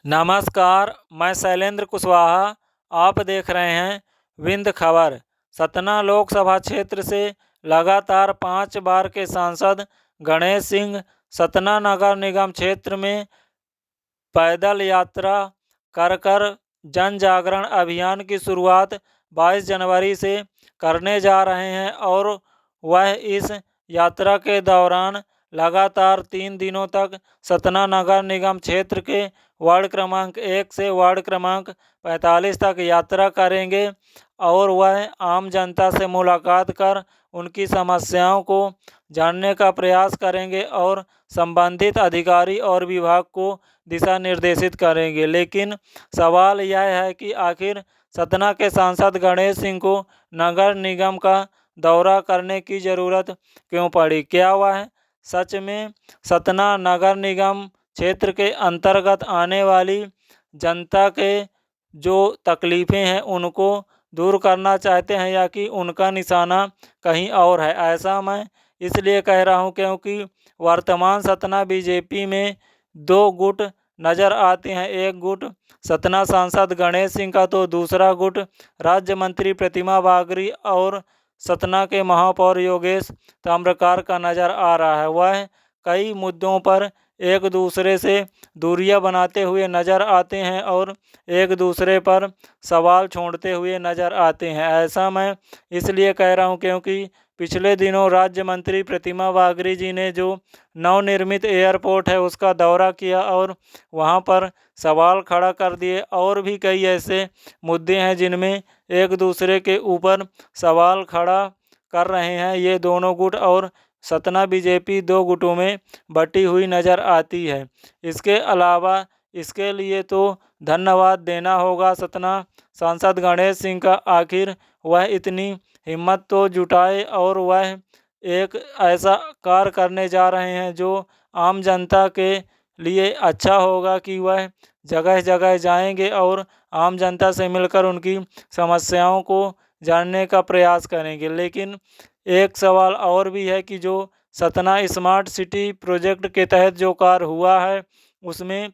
नमस्कार, मैं शैलेंद्र कुशवाहा। आप देख रहे हैं विंध्य खबर। सतना लोकसभा क्षेत्र से लगातार 5 बार के सांसद गणेश सिंह सतना नगर निगम क्षेत्र में पैदल यात्रा कर जन जागरण अभियान की शुरुआत 22 जनवरी से करने जा रहे हैं और वह इस यात्रा के दौरान लगातार 3 दिनों तक सतना नगर निगम क्षेत्र के वार्ड क्रमांक 1 से वार्ड क्रमांक 45 तक यात्रा करेंगे और वह आम जनता से मुलाकात कर उनकी समस्याओं को जानने का प्रयास करेंगे और संबंधित अधिकारी और विभाग को दिशा निर्देशित करेंगे। लेकिन सवाल यह है कि आखिर सतना के सांसद गणेश सिंह को नगर निगम का दौरा करने की ज़रूरत क्यों पड़ी? क्या वह सच में सतना नगर निगम क्षेत्र के अंतर्गत आने वाली जनता के जो तकलीफ़ें हैं उनको दूर करना चाहते हैं या कि उनका निशाना कहीं और है? ऐसा मैं इसलिए कह रहा हूं क्योंकि वर्तमान सतना बीजेपी में 2 गुट नज़र आते हैं। एक गुट सतना सांसद गणेश सिंह का तो दूसरा गुट राज्य मंत्री प्रतिमा बागरी और सतना के महापौर योगेश ताम्रकार का नज़र आ रहा है। वह कई मुद्दों पर एक दूसरे से दूरियां बनाते हुए नज़र आते हैं और एक दूसरे पर सवाल छोड़ते हुए नज़र आते हैं। ऐसा मैं इसलिए कह रहा हूं क्योंकि पिछले दिनों राज्य मंत्री प्रतिमा बागरी जी ने जो नवनिर्मित एयरपोर्ट है उसका दौरा किया और वहां पर सवाल खड़ा कर दिए। और भी कई ऐसे मुद्दे हैं जिनमें एक दूसरे के ऊपर सवाल खड़ा कर रहे हैं ये दोनों गुट और सतना बीजेपी 2 गुटों में बटी हुई नज़र आती है। इसके अलावा इसके लिए तो धन्यवाद देना होगा सतना सांसद गणेश सिंह का। आखिर वह इतनी हिम्मत तो जुटाए और वह एक ऐसा कार्य करने जा रहे हैं जो आम जनता के लिए अच्छा होगा कि वह जगह जगह जाएंगे और आम जनता से मिलकर उनकी समस्याओं को जानने का प्रयास करेंगे। लेकिन एक सवाल और भी है कि जो सतना स्मार्ट सिटी प्रोजेक्ट के तहत जो कार्य हुआ है उसमें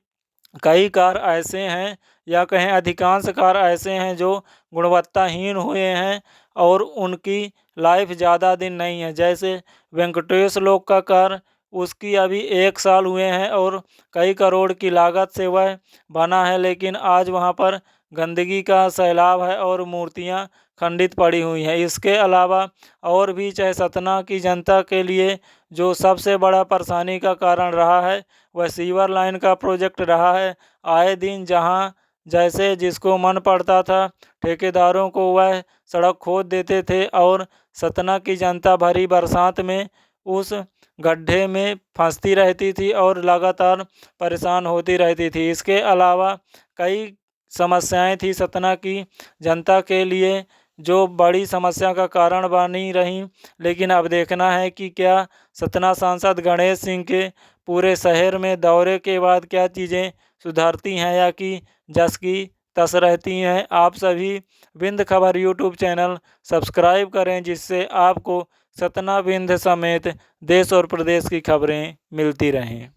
कई कार्य ऐसे हैं या कहें अधिकांश कार्य ऐसे हैं जो गुणवत्ताहीन हुए हैं और उनकी लाइफ ज़्यादा दिन नहीं है। जैसे वेंकटेश लोक का कार्य उसकी अभी 1 साल हुए हैं और कई करोड़ की लागत से वह बना है, लेकिन आज वहां पर गंदगी का सैलाब है और मूर्तियां खंडित पड़ी हुई हैं। इसके अलावा और भी चाहे सतना की जनता के लिए जो सबसे बड़ा परेशानी का कारण रहा है वह सीवर लाइन का प्रोजेक्ट रहा है। आए दिन जहां जैसे जिसको मन पड़ता था ठेकेदारों को वह सड़क खोद देते थे और सतना की जनता भरी बरसात में उस गड्ढे में फंसती रहती थी और लगातार परेशान होती रहती थी। इसके अलावा कई समस्याएं थी सतना की जनता के लिए जो बड़ी समस्या का कारण बनी रहीं। लेकिन अब देखना है कि क्या सतना सांसद गणेश सिंह के पूरे शहर में दौरे के बाद क्या चीज़ें सुधरती हैं या कि जस की तस रहती हैं। आप सभी विंध्य खबर यूट्यूब चैनल सब्सक्राइब करें जिससे आपको सतना विंध्य समेत देश और प्रदेश की खबरें मिलती रहें।